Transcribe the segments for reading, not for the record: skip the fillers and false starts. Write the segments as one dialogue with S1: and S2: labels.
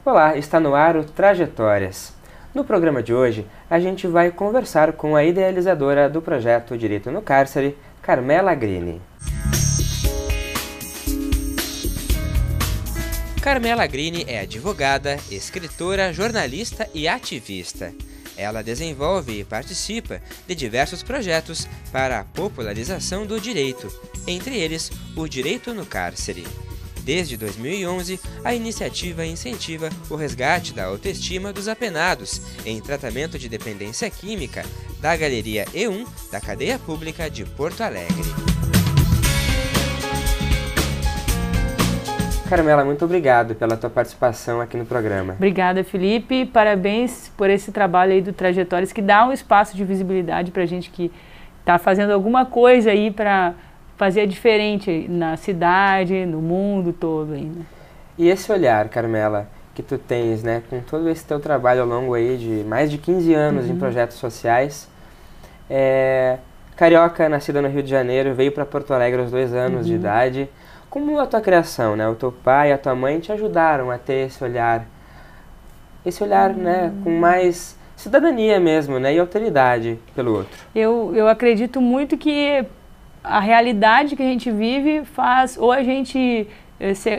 S1: Olá, está no ar o Trajetórias. No programa de hoje, a gente vai conversar com a idealizadora do projeto Direito no Cárcere, Carmela Grini. Carmela Grini é advogada, escritora, jornalista e ativista. Ela desenvolve e participa de diversos projetos para a popularização do direito, entre eles o Direito no Cárcere. Desde 2011, a iniciativa incentiva o resgate da autoestima dos apenados em tratamento de dependência química da Galeria E1 da Cadeia Pública de Porto Alegre. Carmela, muito obrigado pela tua participação aqui no programa.
S2: Obrigada, Felipe. Parabéns por esse trabalho aí do Trajetórias, que dá um espaço de visibilidade para a gente que está fazendo alguma coisa aí para fazer diferente na cidade, no mundo todo aí, né?
S1: E esse olhar, Carmela, que tu tens, né, com todo esse teu trabalho ao longo aí de mais de 15 anos em projetos sociais, carioca, nascida no Rio de Janeiro, veio para Porto Alegre aos 2 anos de idade. Como a tua criação, né, o teu pai e a tua mãe te ajudaram a ter esse olhar, né, com mais cidadania mesmo, né, e alteridade pelo outro?
S2: Eu acredito muito que a realidade que a gente vive faz ou a gente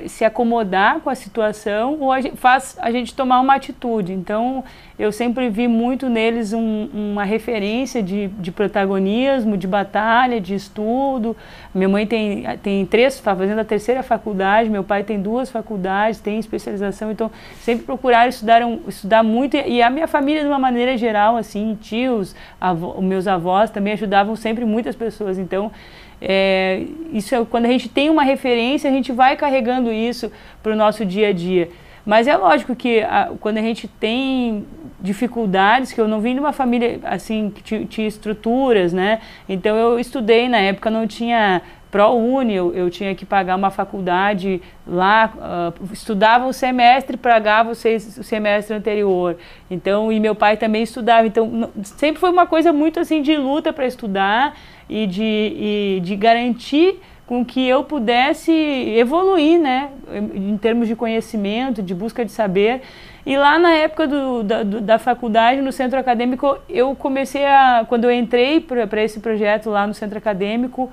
S2: se acomodar com a situação ou faz a gente tomar uma atitude. Então, eu sempre vi muito neles uma referência de protagonismo, de batalha, de estudo. Minha mãe está fazendo a 3ª faculdade, meu pai tem 2 faculdades, tem especialização, então sempre procuraram estudar muito, e a minha família, de uma maneira geral, assim, tios, meus avós também ajudavam sempre muitas pessoas. Então, quando a gente tem uma referência, a gente vai carregando isso para o nosso dia a dia. Mas é lógico que quando a gente tem dificuldades, que eu não vim de uma família assim que tinha estruturas, né? Então eu estudei, na época não tinha ProUni, eu tinha que pagar uma faculdade lá, estudava um semestre, pagava o semestre anterior. Então, e meu pai também estudava, então sempre foi uma coisa muito assim de luta para estudar e de garantir com que eu pudesse evoluir, né, em termos de conhecimento, de busca de saber. E lá na época da faculdade, no centro acadêmico, eu comecei quando eu entrei para esse projeto lá no centro acadêmico,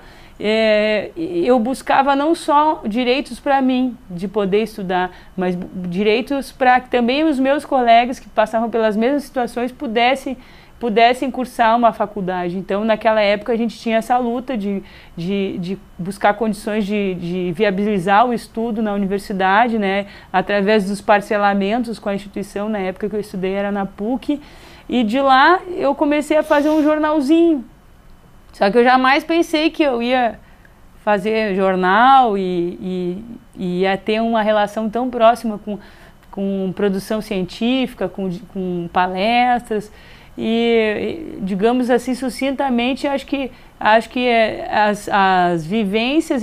S2: eu buscava não só direitos para mim, de poder estudar, mas direitos para que também os meus colegas que passavam pelas mesmas situações pudessem cursar uma faculdade. Então, naquela época, a gente tinha essa luta de buscar condições de viabilizar o estudo na universidade, né, através dos parcelamentos com a instituição. Na época que eu estudei era na PUC, e de lá eu comecei a fazer um jornalzinho. Só que eu jamais pensei que eu ia fazer jornal e ia ter uma relação tão próxima com produção científica, com palestras. E, digamos assim, sucintamente, acho que as vivências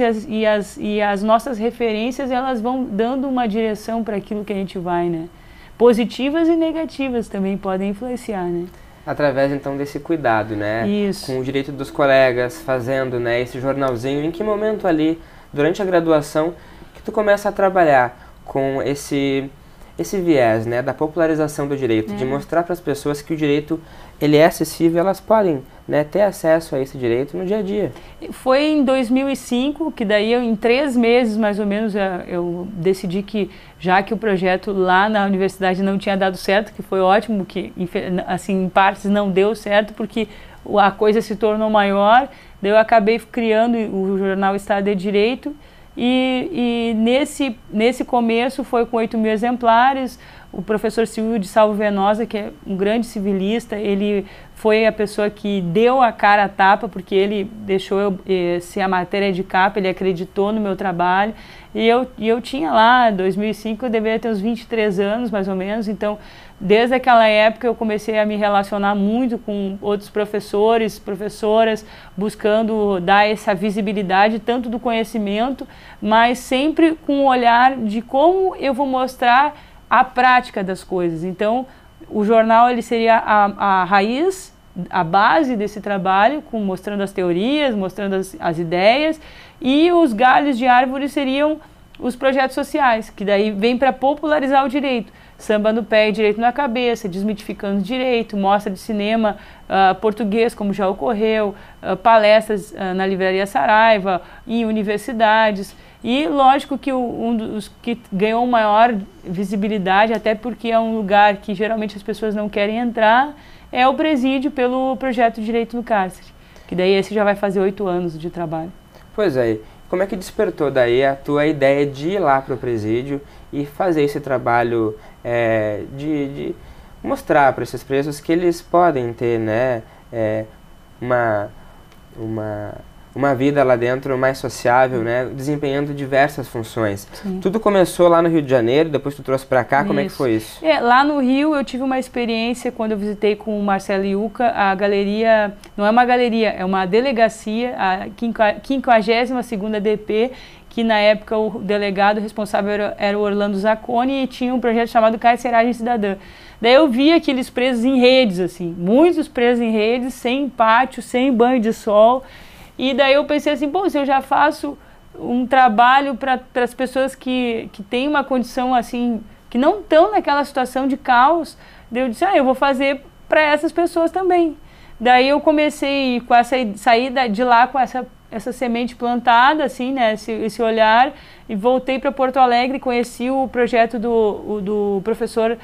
S2: e as nossas referências, elas vão dando uma direção para aquilo que a gente vai, né? Positivas e negativas também podem influenciar, né?
S1: Através, então, desse cuidado, né?
S2: Isso.
S1: Com o direito dos colegas, fazendo, né, esse jornalzinho. Em que momento ali, durante a graduação, que tu começa a trabalhar com esse viés, né, da popularização do direito, de mostrar para as pessoas que o direito ele é acessível, elas podem, né, ter acesso a esse direito no dia a dia?
S2: Foi em 2005 que daí em 3 meses mais ou menos eu decidi que, já que o projeto lá na universidade não tinha dado certo, que foi ótimo, que assim em partes não deu certo porque a coisa se tornou maior, daí eu acabei criando o jornal Estado de Direito. E nesse começo foi com 8.000 exemplares. O professor Silvio de Salvo Venosa, que é um grande civilista, ele foi a pessoa que deu a cara a tapa, porque ele deixou eu ser a matéria de capa, ele acreditou no meu trabalho. E eu tinha lá, em 2005, eu deveria ter uns 23 anos, mais ou menos. Então, desde aquela época, eu comecei a me relacionar muito com outros professores, professoras, buscando dar essa visibilidade, tanto do conhecimento, mas sempre com o olhar de como eu vou mostrar a prática das coisas. Então, o jornal ele seria a raiz, a base desse trabalho, mostrando as teorias, mostrando as ideias, e os galhos de árvore seriam os projetos sociais, que daí vem para popularizar o direito. Samba no pé e direito na cabeça, desmitificando o direito, mostra de cinema português, como já ocorreu, palestras na Livraria Saraiva, em universidades. E lógico que um dos que ganhou maior visibilidade, até porque é um lugar que geralmente as pessoas não querem entrar, é o presídio pelo projeto Direito no Cárcere, que daí esse já vai fazer 8 anos de trabalho.
S1: Pois é, como é que despertou daí a tua ideia de ir lá para o presídio e fazer esse trabalho de mostrar para esses presos que eles podem ter, né, uma vida lá dentro mais sociável, né, desempenhando diversas funções.
S2: Sim.
S1: Tudo começou lá no Rio de Janeiro, depois tu trouxe para cá,
S2: Isso.
S1: Como é que foi isso?
S2: Lá no Rio eu tive uma experiência quando eu visitei com o Marcelo Iuca, a galeria, não é uma galeria, é uma delegacia, a 52ª DP, que na época o delegado responsável era o Orlando Zacconi e tinha um projeto chamado Carceragem Cidadã. Daí eu vi aqueles presos em redes, assim, muitos presos em redes, sem pátio, sem banho de sol. E daí eu pensei assim, bom, se eu já faço um trabalho para as pessoas que têm uma condição assim, que não estão naquela situação de caos, daí eu disse, eu vou fazer para essas pessoas também. Daí eu comecei com sair de lá com essa semente plantada, assim, né, esse olhar, e voltei para Porto Alegre, conheci o projeto do professor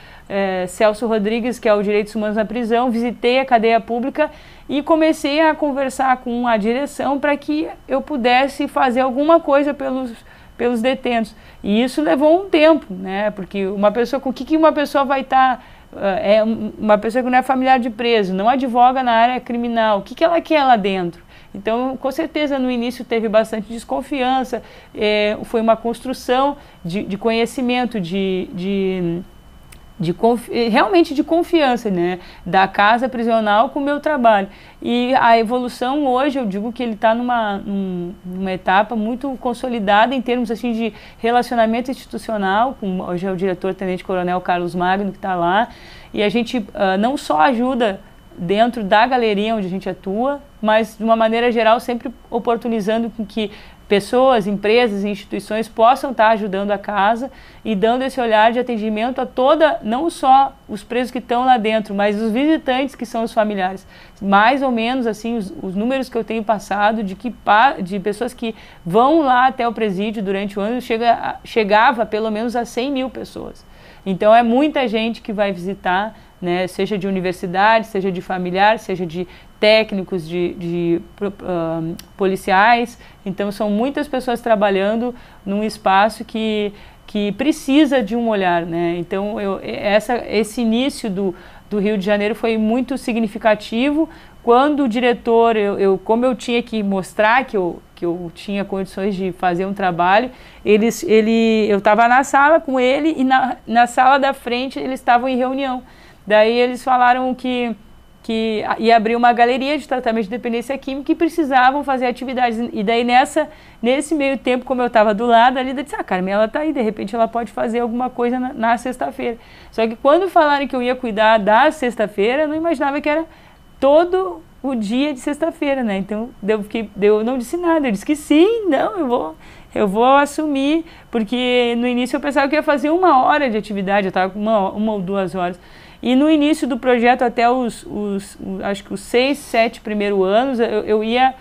S2: Celso Rodrigues, que é o Direitos Humanos na Prisão, visitei a cadeia pública e comecei a conversar com a direção para que eu pudesse fazer alguma coisa pelos detentos. E isso levou um tempo, né, porque uma pessoa, com o que uma pessoa vai estar... uma pessoa que não é familiar de preso, não advoga na área criminal, o que ela quer lá dentro? Então, com certeza, no início teve bastante desconfiança, foi uma construção de conhecimento, realmente de confiança, né, da casa prisional com o meu trabalho. E a evolução hoje, eu digo que ele está numa etapa muito consolidada em termos assim, de relacionamento institucional, hoje é o diretor-tenente-coronel Carlos Magno que está lá, e a gente não só ajuda dentro da galeria onde a gente atua, mas de uma maneira geral sempre oportunizando com que pessoas, empresas e instituições possam estar ajudando a casa e dando esse olhar de atendimento a não só os presos que estão lá dentro, mas os visitantes que são os familiares. Mais ou menos assim os números que eu tenho passado de pessoas que vão lá até o presídio durante o ano chegava pelo menos a 100 mil pessoas. Então é muita gente que vai visitar, né, seja de universidade, seja de familiar, seja de técnicos, de policiais. Então são muitas pessoas trabalhando num espaço que precisa de um olhar, né? Então esse início do Rio de Janeiro foi muito significativo. Quando o diretor, como eu tinha que mostrar que eu tinha condições de fazer um trabalho, eu estava na sala com ele e na sala da frente eles estavam em reunião. Daí eles falaram que ia abrir uma galeria de tratamento de dependência química e precisavam fazer atividades. E daí nesse meio tempo, como eu estava do lado ali, eu disse, Carmela está aí, de repente ela pode fazer alguma coisa na sexta-feira. Só que quando falaram que eu ia cuidar da sexta-feira, eu não imaginava que era todo o dia de sexta-feira, né? Então eu não disse nada, eu disse que sim, não, eu vou assumir, porque no início eu pensava que ia fazer 1 hora de atividade, eu estava com 1 ou 2 horas. E no início do projeto, até acho que os 6, 7 primeiros anos, eu ia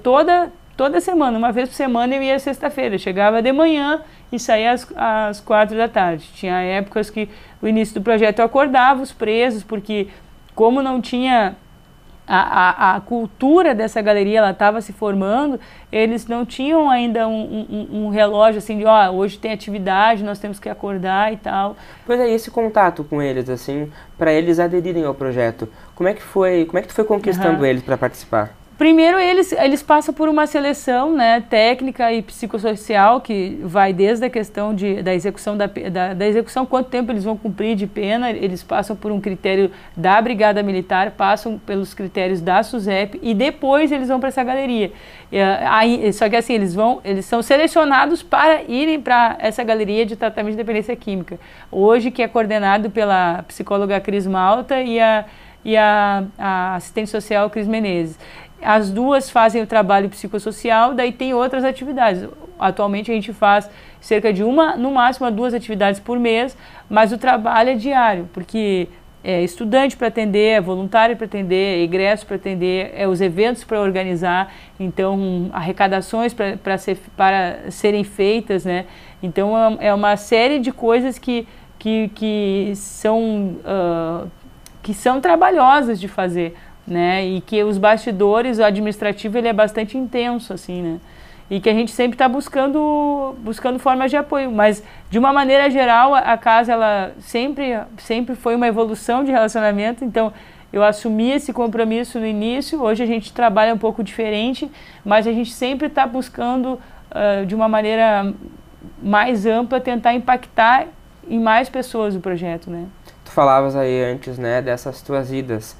S2: toda semana, uma vez por semana eu ia sexta-feira. Chegava de manhã e saía às 4 da tarde. Tinha épocas que no início do projeto eu acordava os presos, porque como não tinha... A cultura dessa galeria, ela estava se formando, eles não tinham ainda um relógio assim de, hoje tem atividade, nós temos que acordar e tal.
S1: Pois é, esse contato com eles, assim, para eles aderirem ao projeto, como é que tu foi conquistando eles para participar?
S2: Primeiro, eles passam por uma seleção, né, técnica e psicossocial, que vai desde a questão da execução, da execução, quanto tempo eles vão cumprir de pena, eles passam por um critério da Brigada Militar, passam pelos critérios da SUSEP e depois eles vão para essa galeria. Só que assim, eles são selecionados para irem para essa galeria de tratamento de dependência química, hoje que é coordenado pela psicóloga Cris Malta e a assistente social Cris Menezes. As duas fazem o trabalho psicossocial, daí tem outras atividades. atualmente a gente faz cerca de no máximo 2 atividades por mês, mas o trabalho é diário, porque é estudante para atender, é voluntário para atender, é egresso para atender, é os eventos para organizar, então arrecadações para serem feitas, né? Então é uma série de coisas que são trabalhosas de fazer, né? E que os bastidores, o administrativo, ele é bastante intenso, assim, né? E que a gente sempre está buscando formas de apoio, mas de uma maneira geral a casa ela sempre foi uma evolução de relacionamento, então eu assumi esse compromisso no início, hoje a gente trabalha um pouco diferente, mas a gente sempre está buscando de uma maneira mais ampla tentar impactar em mais pessoas o projeto, né?
S1: Tu falavas aí antes, né, dessas tuas idas.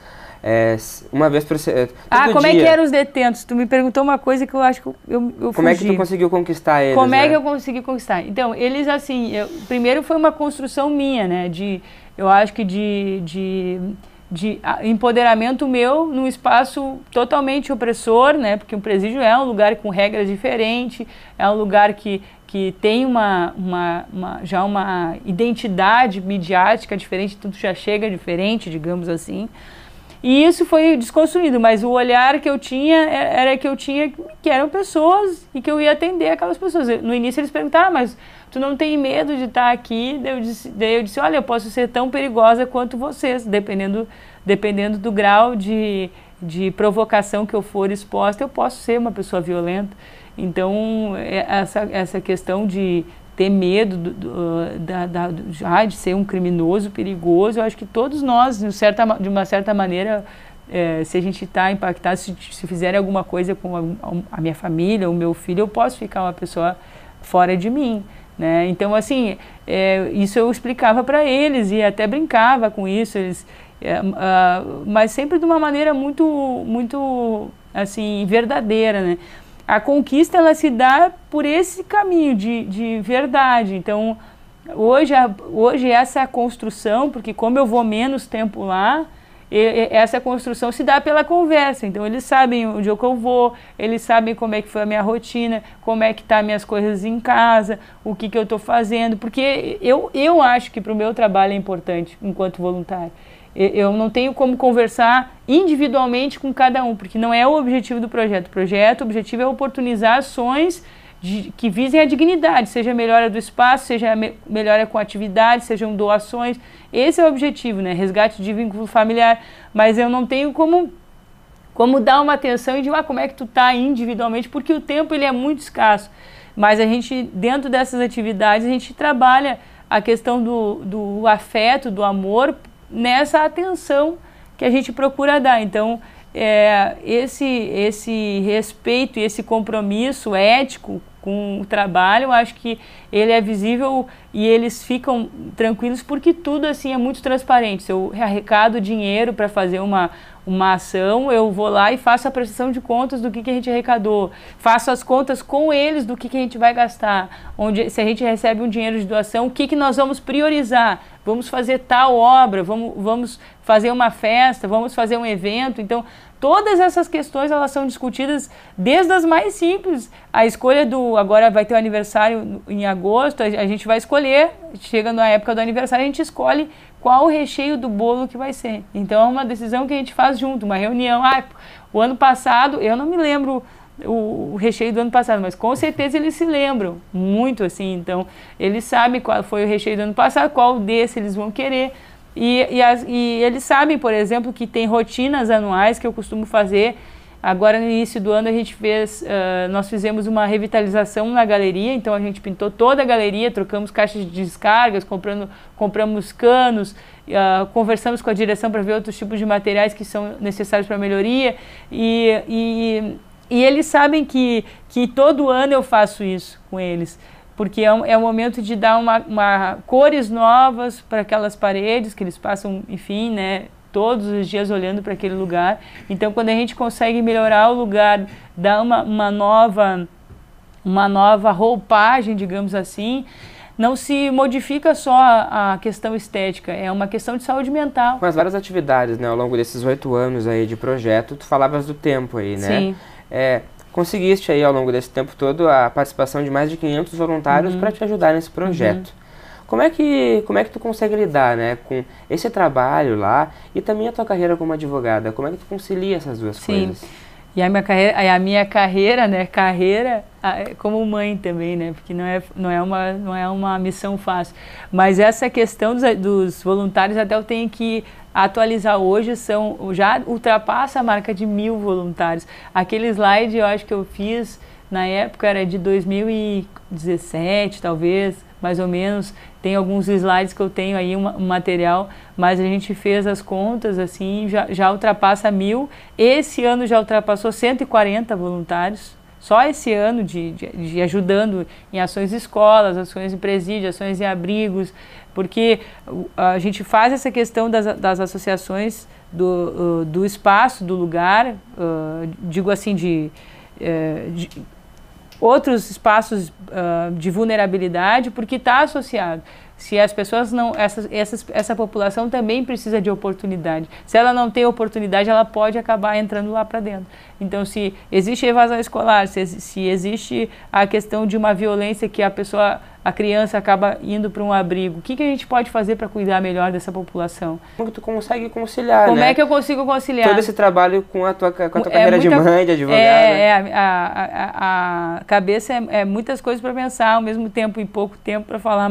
S1: Uma vez por semana.
S2: Como é que eram os detentos? Tu me perguntou uma coisa que eu acho que eu fugi.
S1: Como é que tu conseguiu conquistar eles?
S2: Como é que eu consegui conquistar? Então, eles assim, primeiro foi uma construção minha, né? Eu acho que de empoderamento meu num espaço totalmente opressor, né? Porque um presídio é um lugar com regras diferentes, é um lugar que tem já uma identidade midiática diferente, tudo já chega diferente, digamos assim. E isso foi desconstruído, mas o olhar que eu tinha era que eram pessoas e que eu ia atender aquelas pessoas. No início eles perguntaram, mas tu não tem medo de estar aqui? Daí eu disse, olha, eu posso ser tão perigosa quanto vocês, dependendo do grau de provocação que eu for exposta, eu posso ser uma pessoa violenta. Então, essa questão de ter medo de ser um criminoso perigoso, eu acho que todos nós, de uma certa maneira, se a gente está impactado, se fizerem alguma coisa com a minha família, o meu filho, eu posso ficar uma pessoa fora de mim, né? Então, assim, isso eu explicava para eles e até brincava com isso, mas sempre de uma maneira muito, muito assim, verdadeira, né? A conquista, ela se dá por esse caminho de verdade. Então, hoje essa construção, porque como eu vou menos tempo lá, essa construção se dá pela conversa. Então, eles sabem onde é que eu vou, eles sabem como é que foi a minha rotina, como é que estão minhas coisas em casa, o que eu estou fazendo. Porque eu acho que para o meu trabalho é importante, enquanto voluntário. Eu não tenho como conversar individualmente com cada um, porque não é o objetivo do projeto. O objetivo é oportunizar ações que visem a dignidade, seja a melhora do espaço, seja a melhora com atividades, sejam doações. Esse é o objetivo, né? Resgate de vínculo familiar. Mas eu não tenho como dar uma atenção e dizer como é que tu está individualmente, porque o tempo ele é muito escasso. Mas a gente, dentro dessas atividades, a gente trabalha a questão do afeto, do amor, nessa atenção que a gente procura dar. Então, esse respeito e esse compromisso ético com o trabalho, eu acho que ele é visível e eles ficam tranquilos porque tudo assim é muito transparente. Se eu arrecado dinheiro para fazer uma ação, eu vou lá e faço a prestação de contas do que a gente arrecadou, faço as contas com eles do que a gente vai gastar, se a gente recebe um dinheiro de doação, o que nós vamos priorizar, vamos fazer tal obra, vamos fazer uma festa, vamos fazer um evento. Então, todas essas questões elas são discutidas desde as mais simples. A escolha agora vai ter o aniversário em agosto, a gente vai escolher, chega na época do aniversário, a gente escolhe qual o recheio do bolo que vai ser. Então é uma decisão que a gente faz junto, uma reunião. O ano passado, eu não me lembro o recheio do ano passado, mas com certeza eles se lembram muito assim. Então eles sabem qual foi o recheio do ano passado, qual desse eles vão querer. E eles sabem, por exemplo, que tem rotinas anuais que eu costumo fazer. Agora, no início do ano, nós fizemos uma revitalização na galeria, então a gente pintou toda a galeria, trocamos caixas de descargas, compramos canos, conversamos com a direção para ver outros tipos de materiais que são necessários para a melhoria, e eles sabem que todo ano eu faço isso com eles, porque é o momento de dar cores novas para aquelas paredes que eles passam, enfim, né, todos os dias olhando para aquele lugar. Então, quando a gente consegue melhorar o lugar, dar uma nova roupagem, digamos assim, não se modifica só a questão estética, é uma questão de saúde mental.
S1: Com as várias atividades, né, ao longo desses 8 anos aí de projeto, tu falavas do tempo aí, né?
S2: Sim.
S1: conseguiste aí ao longo desse tempo todo a participação de mais de 500 voluntários para te ajudar nesse projeto. Como é que tu consegue lidar, né, com esse trabalho lá e também a tua carreira como advogada? Como é que tu concilia essas duas coisas?
S2: E a minha carreira, né, como mãe também, né, porque não é uma missão fácil. Mas essa questão dos voluntários até eu tenho que atualizar hoje, já ultrapassa a marca de 1000 voluntários. Aquele slide eu acho que eu fiz na época era de 2017, talvez, mais ou menos. Tem alguns slides que eu tenho aí, um material, mas a gente fez as contas, assim, já ultrapassa 1000. Esse ano já ultrapassou 140 voluntários, só esse ano de ajudando em ações de escolas, ações em presídio, ações em abrigos, porque a gente faz essa questão das associações do espaço, do lugar, digo assim, de outros espaços de vulnerabilidade, porque está associado. Se as pessoas não... Essa população também precisa de oportunidade. Se ela não tem oportunidade, ela pode acabar entrando lá para dentro. Então, se existe evasão escolar, se existe a questão de uma violência que a criança acaba indo para um abrigo, o que a gente pode fazer para cuidar melhor dessa população?
S1: Como que tu consegue conciliar,
S2: Como é que eu consigo conciliar?
S1: Todo esse trabalho com a tua carreira de mãe, de advogada.
S2: A cabeça é muitas coisas para pensar ao mesmo tempo e pouco tempo para falar,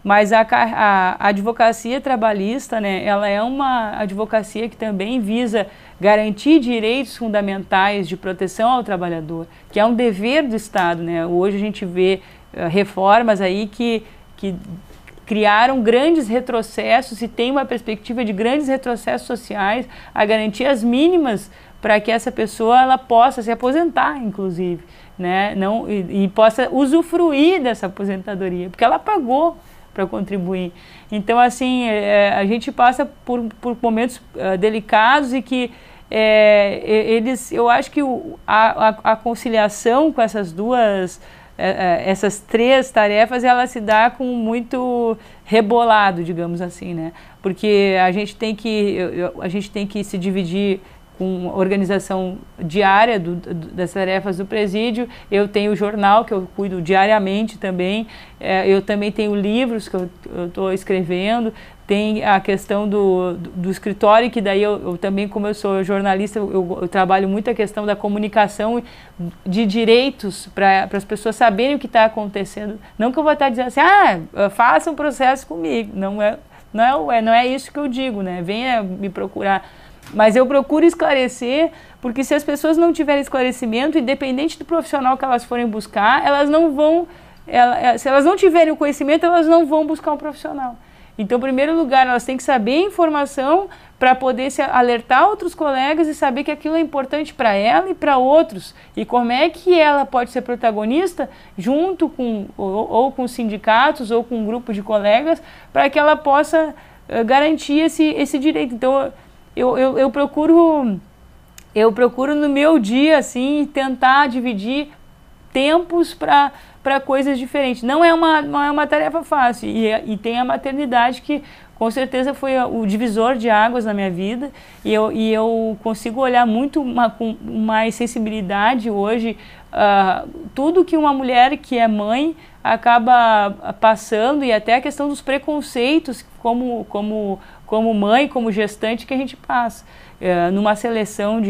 S2: mas a advocacia trabalhista, né, ela é uma advocacia que também visa garantir direitos fundamentais de proteção ao trabalhador, que é um dever do Estado, né? Hoje a gente vê reformas aí que criaram grandes retrocessos e tem uma perspectiva de grandes retrocessos sociais, a garantias mínimas para que essa pessoa ela possa se aposentar, inclusive, né? E possa usufruir dessa aposentadoria, porque ela pagou para contribuir. Então, assim, a gente passa por momentos delicados e que eu acho que a conciliação com essas três tarefas, ela se dá com muito rebolado, digamos assim, né? Porque a gente tem que se dividir com organização diária das tarefas do presídio. Eu tenho o jornal que eu cuido diariamente também, eu também tenho livros que eu estou escrevendo, tem a questão do escritório, que daí eu também, como eu sou jornalista, eu trabalho muito a questão da comunicação de direitos para as pessoas saberem o que está acontecendo. Não que eu vou estar dizendo assim, faça um processo comigo, não é isso que eu digo, né? Venha me procurar. Mas eu procuro esclarecer, porque se as pessoas não tiverem esclarecimento, independente do profissional que elas forem buscar, elas não vão... se elas não tiverem o conhecimento, elas não vão buscar um profissional. Então, em primeiro lugar, elas têm que saber a informação para poder se alertar outros colegas e saber que aquilo é importante para ela e para outros. E como é que ela pode ser protagonista junto com ou com sindicatos ou com um grupo de colegas para que ela possa garantir esse direito. Então, eu procuro no meu dia assim tentar dividir tempos para coisas diferentes. Não é uma tarefa fácil, e tem a maternidade que com certeza foi o divisor de águas na minha vida, e eu consigo olhar muito com mais sensibilidade hoje tudo que uma mulher que é mãe acaba passando, e até a questão dos preconceitos como mãe, como gestante, que a gente passa. Numa seleção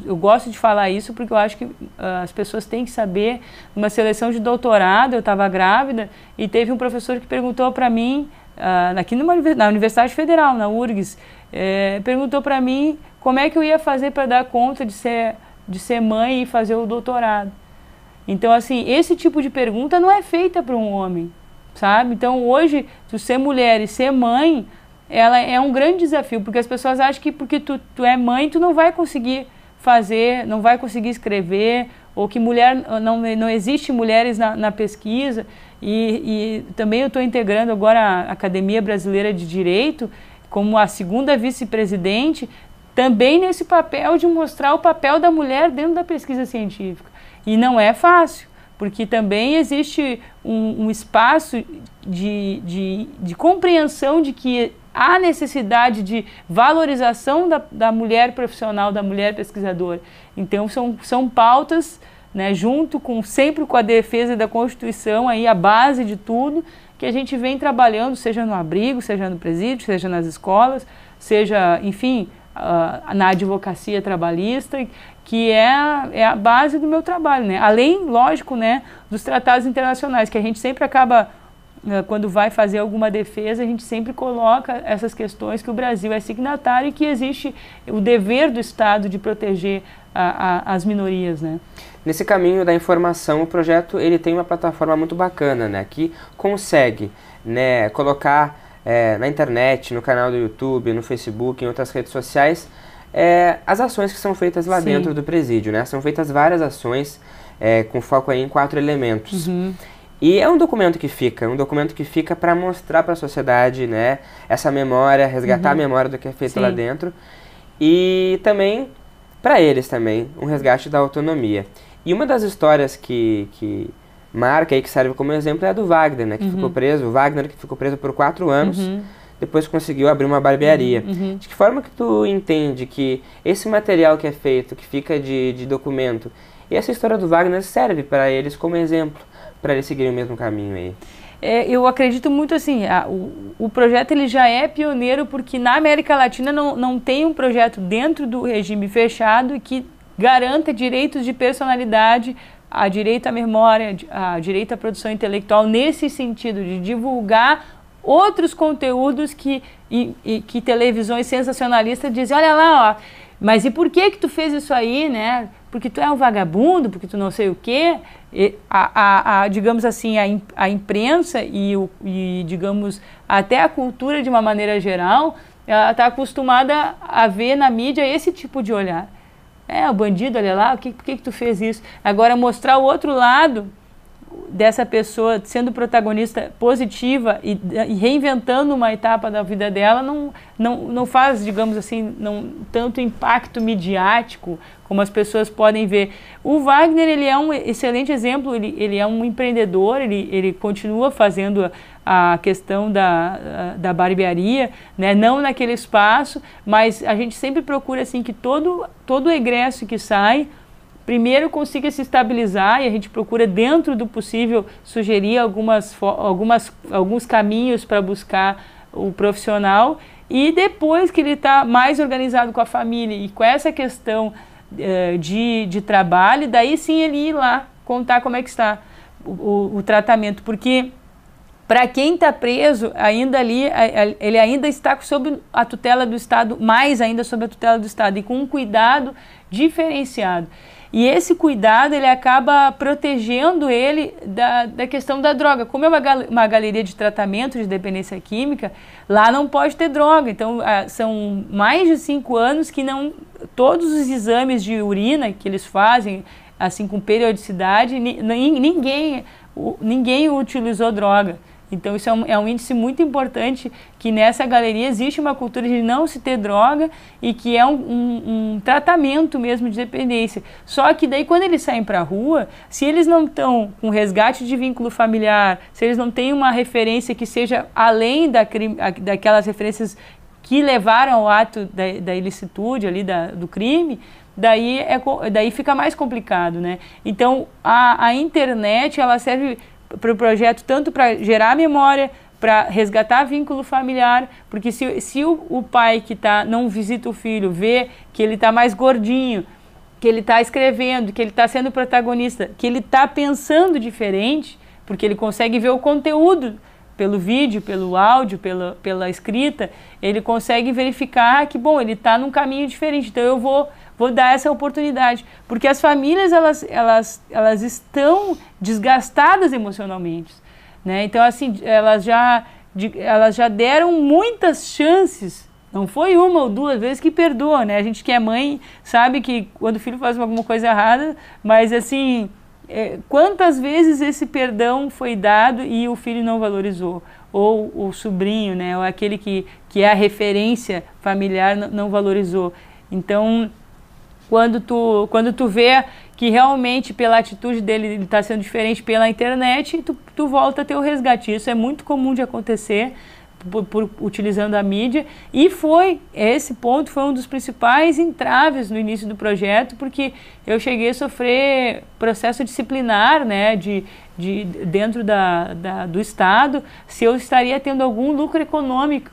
S2: eu gosto de falar isso porque eu acho que as pessoas têm que saber. Numa seleção de doutorado, eu estava grávida e teve um professor que perguntou para mim, aqui na Universidade Federal, na URGS, perguntou para mim como é que eu ia fazer para dar conta de ser mãe e fazer o doutorado. Então, assim, esse tipo de pergunta não é feita para um homem, sabe? Então, hoje, tu ser mulher e ser mãe, ela é um grande desafio, porque as pessoas acham que porque tu é mãe, tu não vai conseguir fazer, não vai conseguir escrever, ou que não existe mulheres na pesquisa. E também eu estou integrando agora a Academia Brasileira de Direito como a segunda vice-presidente, também nesse papel de mostrar o papel da mulher dentro da pesquisa científica. E não é fácil, porque também existe um espaço de compreensão de que há necessidade de valorização da mulher profissional, da mulher pesquisadora. Então, são pautas né, junto com, sempre com a defesa da Constituição, aí a base de tudo, que a gente vem trabalhando, seja no abrigo, seja no presídio, seja nas escolas, seja, enfim, na advocacia trabalhista, que é a base do meu trabalho, né? Além, lógico, né, dos tratados internacionais, que a gente sempre acaba, quando vai fazer alguma defesa, a gente sempre coloca essas questões que o Brasil é signatário e que existe o dever do Estado de proteger as minorias, né?
S1: Nesse caminho da informação, o projeto ele tem uma plataforma muito bacana, né, que consegue, né, colocar na internet, no canal do YouTube, no Facebook, em outras redes sociais, as ações que são feitas lá dentro do presídio, né? São feitas várias ações com foco aí em 4 elementos. E é um documento que fica para mostrar para a sociedade, né, essa memória, resgatar a memória do que é feito lá dentro, e também para eles também um resgate da autonomia. E uma das histórias que marca e que serve como exemplo é a do Wagner, né, que ficou preso, o Wagner que ficou preso por 4 anos, depois conseguiu abrir uma barbearia. De que forma que tu entende que esse material que é feito, que fica de documento, e essa história do Wagner serve para eles como exemplo, para eles seguirem o mesmo caminho aí?
S2: Eu acredito muito assim, o projeto ele já é pioneiro porque na América Latina não tem um projeto dentro do regime fechado que garanta direitos de personalidade, a direito à memória, a direito à produção intelectual, nesse sentido de divulgar outros conteúdos que televisões sensacionalistas dizem, olha lá, ó, mas e por que tu fez isso aí, né? Porque tu é um vagabundo, porque tu não sei o quê. Digamos assim, a imprensa e, digamos, até a cultura de uma maneira geral, ela está acostumada a ver na mídia esse tipo de olhar. O bandido, olha lá, por que tu fez isso? Agora, mostrar o outro lado dessa pessoa sendo protagonista positiva e reinventando uma etapa da vida dela não faz, digamos assim, tanto impacto midiático como as pessoas podem ver. O Wagner, ele é um excelente exemplo, ele é um empreendedor, ele continua fazendo a questão da barbearia, né? Não naquele espaço, mas a gente sempre procura assim, que todo egresso que sai, primeiro consiga se estabilizar, e a gente procura, dentro do possível, sugerir alguns caminhos para buscar o profissional, e depois que ele está mais organizado com a família e com essa questão de trabalho, daí sim ele ir lá contar como é que está o tratamento, porque para quem está preso, ainda ali, ele ainda está sob a tutela do Estado, mais ainda sob a tutela do Estado, e com um cuidado diferenciado. E esse cuidado, ele acaba protegendo ele da questão da droga. Como é uma galeria de tratamento de dependência química, lá não pode ter droga. Então, são mais de 5 anos que todos os exames de urina que eles fazem, assim, com periodicidade, ninguém utilizou droga. Então isso é um índice muito importante, que nessa galeria existe uma cultura de não se ter droga e que é um tratamento mesmo de dependência. Só que daí quando eles saem para a rua, se eles não estão com resgate de vínculo familiar, se eles não têm uma referência que seja além daquelas referências que levaram ao ato da ilicitude ali, do crime, daí fica mais complicado, né? Então a internet, ela serve para o projeto tanto para gerar memória, para resgatar vínculo familiar, porque se o pai que não visita o filho vê que ele está mais gordinho, que ele está escrevendo, que ele está sendo protagonista, que ele está pensando diferente, porque ele consegue ver o conteúdo pelo vídeo, pelo áudio, pela escrita, ele consegue verificar que, bom, ele está num caminho diferente, então eu vou dar essa oportunidade, porque as famílias, elas estão desgastadas emocionalmente, né? Então, assim, elas já deram muitas chances, não foi uma ou duas vezes que perdoa, né? A gente que é mãe sabe que quando o filho faz alguma coisa errada, mas assim, quantas vezes esse perdão foi dado e o filho não valorizou? Ou o sobrinho, né? Ou aquele que é a referência familiar não valorizou. Então, quando tu vê que realmente pela atitude dele ele está sendo diferente pela internet, tu volta a ter o resgate. Isso é muito comum de acontecer, utilizando a mídia, e esse ponto foi um dos principais entraves no início do projeto, porque eu cheguei a sofrer processo disciplinar, né, dentro do Estado, se eu estaria tendo algum lucro econômico,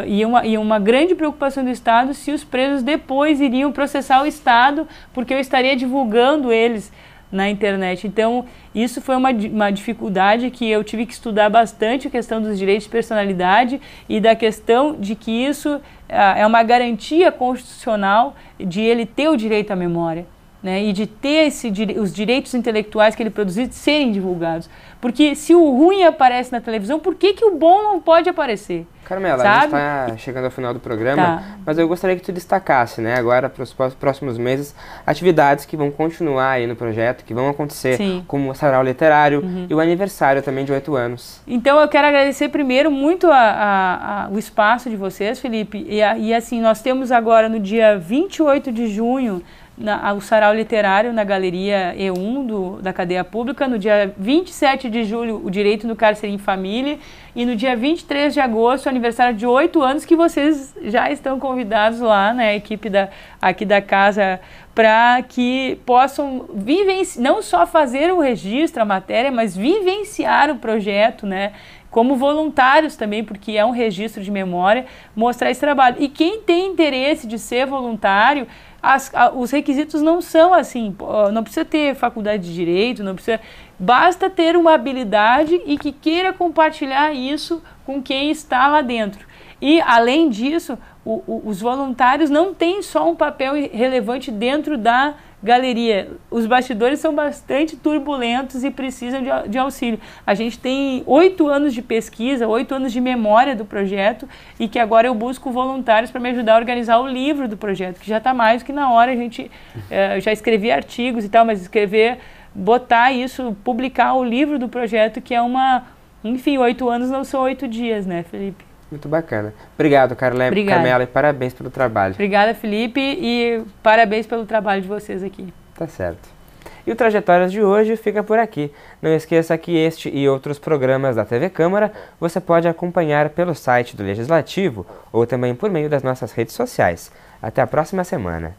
S2: e uma grande preocupação do Estado se os presos depois iriam processar o Estado, porque eu estaria divulgando eles na internet. Então, isso foi uma dificuldade que eu tive que estudar bastante, a questão dos direitos de personalidade e da questão de que isso é uma garantia constitucional de ele ter o direito à memória, né, e de ter os direitos intelectuais que ele produziu serem divulgados. Porque se o ruim aparece na televisão, por que o bom não pode aparecer?
S1: Carmela,
S2: sabe?
S1: A gente está chegando ao final do programa, mas eu gostaria que tu destacasse, né, agora para os próximos meses, atividades que vão continuar aí no projeto, que vão acontecer, como o sarau literário e o aniversário também de 8 anos. Então
S2: eu quero agradecer primeiro muito o espaço de vocês, Felipe, e assim, nós temos agora no dia 28 de junho, o sarau literário na Galeria E1 da Cadeia Pública, no dia 27 de julho o Direito no Cárcere em Família, e no dia 23 de agosto o aniversário de 8 anos, que vocês já estão convidados lá, né, a equipe aqui da casa, para que possam não só fazer o registro, a matéria, mas vivenciar o projeto, né, como voluntários também, porque é um registro de memória, mostrar esse trabalho. E quem tem interesse de ser voluntário, os requisitos não são assim, não precisa ter faculdade de Direito, basta ter uma habilidade e que queira compartilhar isso com quem está lá dentro. E, além disso, os voluntários não têm só um papel relevante dentro da galeria. Os bastidores são bastante turbulentos e precisam de auxílio. A gente tem 8 anos de pesquisa, 8 anos de memória do projeto, e que agora eu busco voluntários para me ajudar a organizar o livro do projeto, que já está mais do que na hora. A gente já escrevi artigos e tal, mas botar isso, publicar o livro do projeto, que é enfim, 8 anos não são 8 dias, né, Felipe? Muito bacana. Obrigado, Carmela, e parabéns pelo trabalho. Obrigada, Felipe, e parabéns pelo trabalho de vocês aqui. Tá certo. E o Trajetórias de hoje fica por aqui. Não esqueça que este e outros programas da TV Câmara você pode acompanhar pelo site do Legislativo ou também por meio das nossas redes sociais. Até a próxima semana.